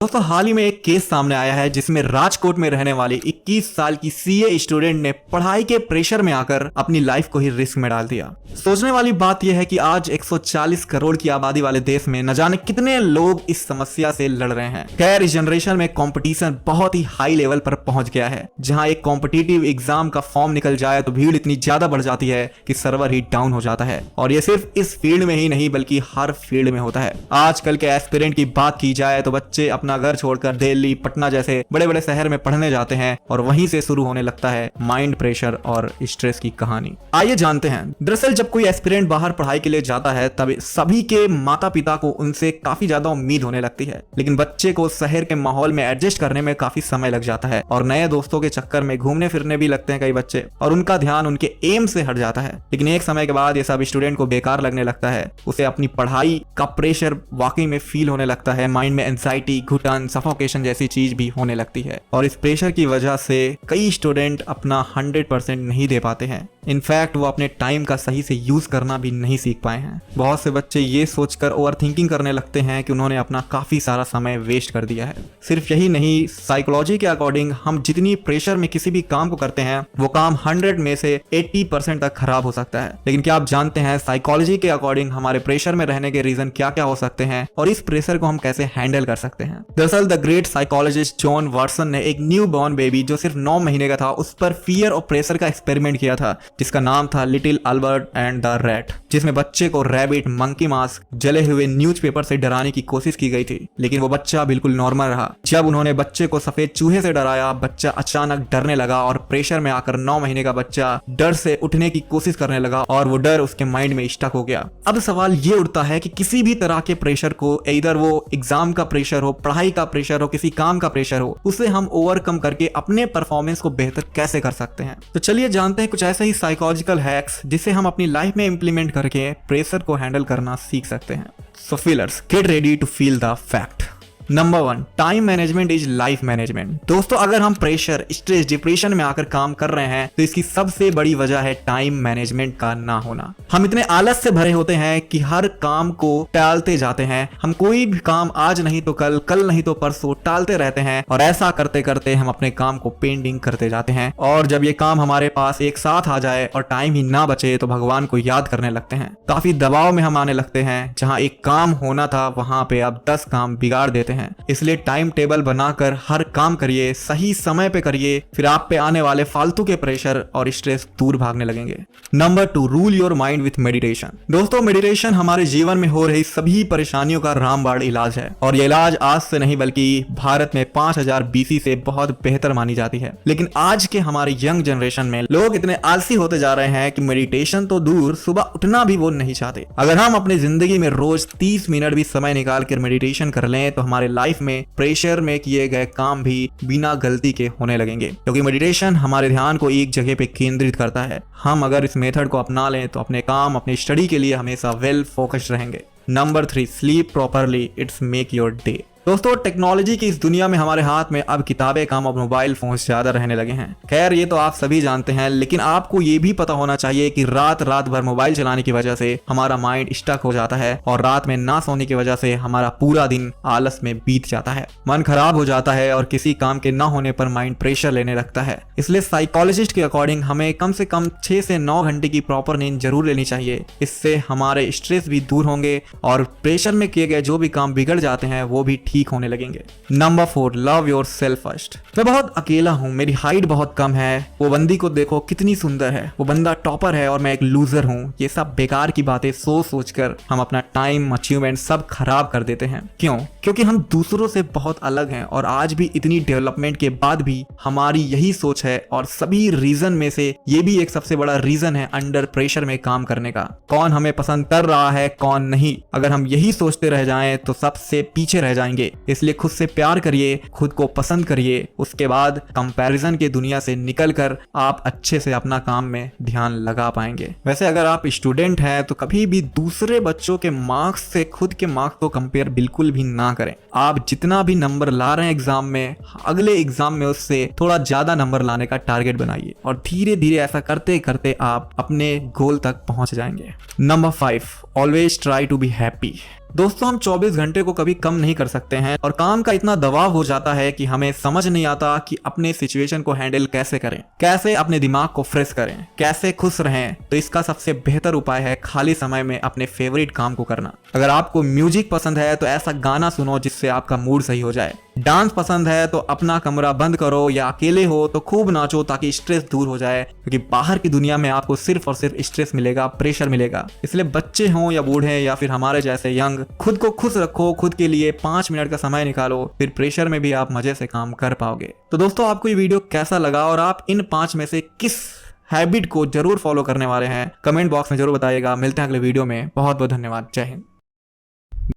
दोस्तों हाल ही में एक केस सामने आया है जिसमें राजकोट में रहने वाली 21 साल की सीए स्टूडेंट ने पढ़ाई के प्रेशर में आकर अपनी लाइफ को ही रिस्क में डाल दिया। सोचने वाली बात यह है कि आज 140 करोड़ की आबादी वाले देश में न जाने कितने लोग इस समस्या से लड़ रहे हैं। खैर इस जनरेशन में कंपटीशन बहुत ही हाई लेवल पर पहुंच गया है, जहां एक कॉम्पिटिटिव एग्जाम का फॉर्म निकल जाए तो भीड़ इतनी ज्यादा बढ़ जाती है कि सर्वर ही डाउन हो जाता है। और ये सिर्फ इस फील्ड में ही नहीं बल्कि हर फील्ड में होता है। आजकल के एस्पिरेंट की बात की जाए तो बच्चे अपना घर छोड़कर दिल्ली, पटना जैसे बड़े बड़े शहर में पढ़ने जाते हैं और वहीं से शुरू होने लगता है माइंड प्रेशर और स्ट्रेस की कहानी। आइए जानते हैं। दरअसल जब कोई एस्पिरेंट बाहर पढ़ाई के लिए जाता है तब सभी के माता पिता को उनसे काफी ज्यादा उम्मीद होने लगती है, लेकिन बच्चे को शहर के माहौल में एडजस्ट करने में काफी समय लग जाता है और नए दोस्तों के चक्कर में घूमने फिरने भी लगते हैं कई बच्चे और उनका ध्यान उनके एम से हट जाता है। लेकिन एक समय के बाद ये सब स्टूडेंट को बेकार लगने लगता है। उसे अपनी पढ़ाई का प्रेशर वाकई में फील होने लगता है। माइंड में एंजाइटी, घुटन, सफोकेशन जैसी चीज भी होने लगती है और इस प्रेशर की वजह से कई स्टूडेंट अपना 100% नहीं दे पाते हैं। इनफैक्ट वो अपने टाइम का सही से यूज करना भी नहीं सीख पाए हैं। बहुत से बच्चे ये सोचकर ओवर थिंकिंग करने लगते हैं कि उन्होंने अपना काफी सारा समय वेस्ट कर दिया है। सिर्फ यही नहीं, साइकोलॉजी के अकॉर्डिंग हम जितनी प्रेशर में किसी भी काम को करते हैं वो काम 100 में से 80% तक खराब हो सकता है। लेकिन क्या आप जानते हैं साइकोलॉजी के अकॉर्डिंग हमारे प्रेशर में रहने के रीजन क्या क्या हो सकते हैं और इस प्रेशर को हम कैसे हैंडल कर सकते हैं। दरअसल the great psychologist John Watson ने एक न्यू बॉर्न बेबी जो सिर्फ 9 महीने का था उस पर फियर और प्रेशर का एक्सपेरिमेंट किया था, जिसका नाम था little Albert and the rat, जिसमें बच्चे को रैबिट, मंकी मास्क, जले हुए न्यूज़पेपर से डराने की कोशिश की गई थी, लेकिन वो बच्चा बिल्कुल नॉर्मल रहा। जब उन्होंने बच्चे को सफेद चूहे से डराया, बच्चा अचानक डरने लगा और प्रेशर में आकर 9 महीने का बच्चा डर से उठने की कोशिश करने लगा और वो डर उसके माइंड में स्टक हो गया। अब सवाल ये उठता है कि किसी भी तरह के प्रेशर को, इधर वो एग्जाम का प्रेशर हो, पढ़ाई का प्रेशर हो, किसी काम का प्रेशर हो, उसे हम ओवरकम करके अपने परफॉर्मेंस को बेहतर कैसे कर सकते हैं। तो चलिए जानते हैं कुछ ऐसे ही साइकोलॉजिकल हैक्स जिसे हम अपनी लाइफ में इंप्लीमेंट करके प्रेशर को हैंडल करना सीख सकते हैं। So feelers, get ready to feel the fact. Number 1, time management is life management. दोस्तों अगर हम प्रेशर, स्ट्रेस, डिप्रेशन में आकर काम कर रहे हैं तो इसकी सबसे बड़ी वजह है टाइम मैनेजमेंट का ना होना। हम इतने आलस से भरे होते हैं कि हर काम को टालते जाते हैं। हम कोई भी काम आज नहीं तो कल, कल नहीं तो परसों टालते रहते हैं और ऐसा करते करते हम अपने काम को पेंडिंग करते जाते हैं और जब ये काम हमारे पास एक साथ आ जाए और टाइम ही ना बचे तो भगवान को याद करने लगते हैं। काफी दबाव में हम आने लगते हैं। जहां एक काम होना था वहां पे अब 10 काम बिगाड़ देते हैं। इसलिए टाइम टेबल बनाकर हर काम करिए, सही समय पे करिए, फिर आप पे आने वाले फालतू के प्रेशर और स्ट्रेस दूर भागने लगेंगे। Number 2, rule your mind with meditation. दोस्तों मेडिटेशन हमारे जीवन में हो रही सभी परेशानियों का रामबाण इलाज है और ये इलाज आज से नहीं बल्कि भारत में 5000 BC से बहुत बेहतर मानी जाती है। लेकिन आज के हमारे यंग जनरेशन में लोग इतने आलसी होते जा रहे हैं कि मेडिटेशन तो दूर, सुबह उठना भी वो नहीं चाहते। अगर हम अपनी जिंदगी में रोज 30 मिनट भी समय निकाल कर मेडिटेशन कर लें तो हमारे लाइफ में प्रेशर में किए गए काम भी बिना गलती के होने लगेंगे, क्योंकि मेडिटेशन हमारे ध्यान को एक जगह पे केंद्रित करता है। हम अगर इस मेथड को अपना लें तो अपने काम, अपनी स्टडी के लिए हमेशा वेल फोकस्ड रहेंगे। Number 3, sleep properly, it's make your day. दोस्तों टेक्नोलॉजी की इस दुनिया में हमारे हाथ में अब किताबें कम और मोबाइल फोन ज्यादा रहने लगे हैं। खैर ये तो आप सभी जानते हैं, लेकिन आपको ये भी पता होना चाहिए कि रात भर मोबाइल चलाने की वजह से हमारा माइंड स्टक हो जाता है और रात में ना सोने की वजह से हमारा पूरा दिन आलस में बीत जाता है, मन खराब हो जाता है और किसी काम के ना होने पर माइंड प्रेशर लेने लगता है। इसलिए साइकोलॉजिस्ट के अकॉर्डिंग हमें कम से कम 6 से 9 घंटे की प्रॉपर नींद जरूर लेनी चाहिए। इससे हमारे स्ट्रेस भी दूर होंगे और प्रेशर में किए गए जो भी काम बिगड़ जाते हैं वो भी ठीक होने लगेंगे। Number 4, love your self first. मैं बहुत अकेला हूँ, मेरी हाइट बहुत कम है, वो बंदी को देखो कितनी सुंदर है, वो बंदा टॉपर है और मैं एक लूजर हूँ। ये सब बेकार की बातें सोच कर हम अपना टाइम, अचीवमेंट सब खराब कर देते हैं। क्यों? क्योंकि हम दूसरों से बहुत अलग हैं और आज भी इतनी डेवलपमेंट के बाद भी हमारी यही सोच है और सभी रीजन में से ये भी एक सबसे बड़ा रीजन है अंडर प्रेशर में काम करने का। कौन हमें पसंद कर रहा है, कौन नहीं, अगर हम यही सोचते रह जाएं तो सबसे पीछे रह जाएंगे। इसलिए खुद से प्यार करिए, खुद को पसंद करिए, उसके बाद कंपैरिजन की दुनिया से निकलकर आप अच्छे से अपना काम में ध्यान लगा पाएंगे। वैसे अगर आप स्टूडेंट हैं तो कभी भी दूसरे बच्चों के मार्क्स से खुद के मार्क्स को कंपेयर बिल्कुल भी ना करें। आप जितना भी नंबर ला रहे हैं एग्जाम में, अगले एग्जाम में उससे थोड़ा ज्यादा नंबर लाने का टारगेट बनाइए और धीरे धीरे ऐसा करते करते आप अपने गोल तक पहुंच जाएंगे। Number 5, always try to be happy. दोस्तों हम 24 घंटे को कभी कम नहीं कर सकते हैं और काम का इतना दबाव हो जाता है कि हमें समझ नहीं आता कि अपने सिचुएशन को हैंडल कैसे करें, कैसे अपने दिमाग को फ्रेश करें, कैसे खुश रहें। तो इसका सबसे बेहतर उपाय है खाली समय में अपने फेवरेट काम को करना। अगर आपको म्यूजिक पसंद है तो ऐसा गाना सुनो जिससे आपका मूड सही हो जाए। डांस पसंद है तो अपना कमरा बंद करो या अकेले हो तो खूब नाचो ताकि स्ट्रेस दूर हो जाए, क्योंकि बाहर की दुनिया में आपको सिर्फ और सिर्फ स्ट्रेस मिलेगा, प्रेशर मिलेगा। इसलिए बच्चे हों या बूढ़े या फिर हमारे जैसे यंग, खुद को खुश रखो, खुद के लिए 5 मिनट का समय निकालो, फिर प्रेशर में भी आप मजे से काम कर पाओगे। तो दोस्तों आपको ये वीडियो कैसा लगा और आप इन 5 में से किस हैबिट को जरूर फॉलो करने वाले हैं, कमेंट बॉक्स में जरूर बताइएगा। मिलते हैं अगले वीडियो में। बहुत बहुत धन्यवाद। जय हिंद।